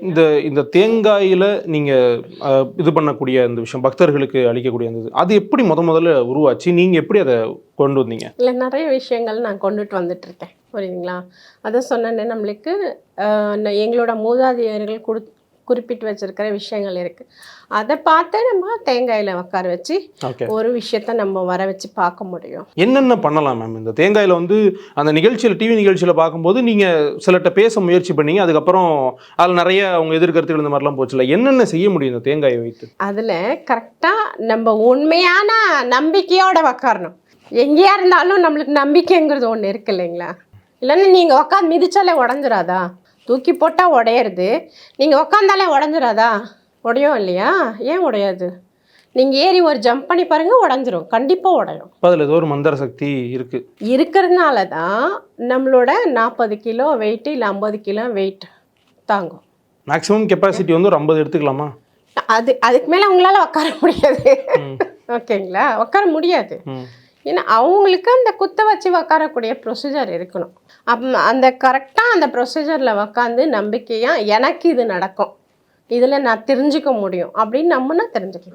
இந்த இந்த தேங்காயில நீங்க இது பண்ணக்கூடிய அந்த விஷயம் பக்தர்களுக்கு அளிக்கக்கூடிய அந்த இது அது எப்படி முதல்ல உருவாச்சு? நீங்க எப்படி அதை கொண்டு வந்தீங்க? இல்லை, நிறைய விஷயங்கள் நான் கொண்டுட்டு வந்துட்டு இருக்கேன். புரியுதுங்களா? அதான் சொன்னேன்னே, நம்மளுக்கு எங்களோட மூதாதையர்கள் குறிப்பிட்டு வச்சிருக்கிற விஷயங்கள் இருக்குது. அதை பார்த்து நம்ம தேங்காயில் உட்கார வச்சு ஒரு விஷயத்த நம்ம வர வச்சு பார்க்க முடியும். என்னென்ன பண்ணலாம் மேம் இந்த தேங்காயில் வந்து அந்த நிகழ்ச்சியில் டிவி நிகழ்ச்சியில் பார்க்கும்போது நீங்கள் சிலர்கிட்ட பேச முயற்சி பண்ணீங்க, அதுக்கப்புறம் அதில் நிறைய அவங்க எதிர்கருத்துகள் இந்த மாதிரிலாம் போச்சுல, என்னென்ன செய்ய முடியும் இந்த தேங்காயை வைத்து? அதில் கரெக்டாக நம்ம உண்மையான நம்பிக்கையோட உக்காரணும். எங்கேயா இருந்தாலும் நம்மளுக்கு நம்பிக்கைங்கிறது ஒன்று இருக்கு இல்லைங்களா? இல்லைன்னா நீங்கள் உட்காந்து மிதிச்சாலே உடஞ்சிடாதா? தூக்கி போட்டால் உடையிறது, நீங்கள் உக்காந்தாலே உடஞ்சிடாதா? உடையும் இல்லையா? ஏன் உடையாது? நீங்கள் ஏறி ஒரு ஜம்ப் பண்ணி பாருங்கள், உடஞ்சிரும், கண்டிப்பாக உடையும். அதில் ஏதோ ஒரு மந்திர சக்தி இருக்கிறதுனால தான் நம்மளோட 40 கிலோ வெயிட் இல்லை 50 கிலோ வெயிட் தாங்கும். மேக்ஸிமம் கெப்பாசிட்டி வந்து ஒரு 50 எடுத்துக்கலாமா? அதுக்கு மேலே உங்களால் உட்கார முடியாது. ஓகேங்களா? உட்கார முடியாது. ஏன்னா அவங்களுக்கு அந்த குத்த வச்சு உக்காரக்கூடிய ப்ரொசீஜர் இருக்கணும். அந்த கரெக்டாக அந்த ப்ரொசீஜரில் உக்காந்து நம்பிக்கையாக எனக்கு இது நடக்கும், இதில் நான் தெரிஞ்சுக்க முடியும் அப்படின்னு நம்மனா தெரிஞ்சுக்கலாம்.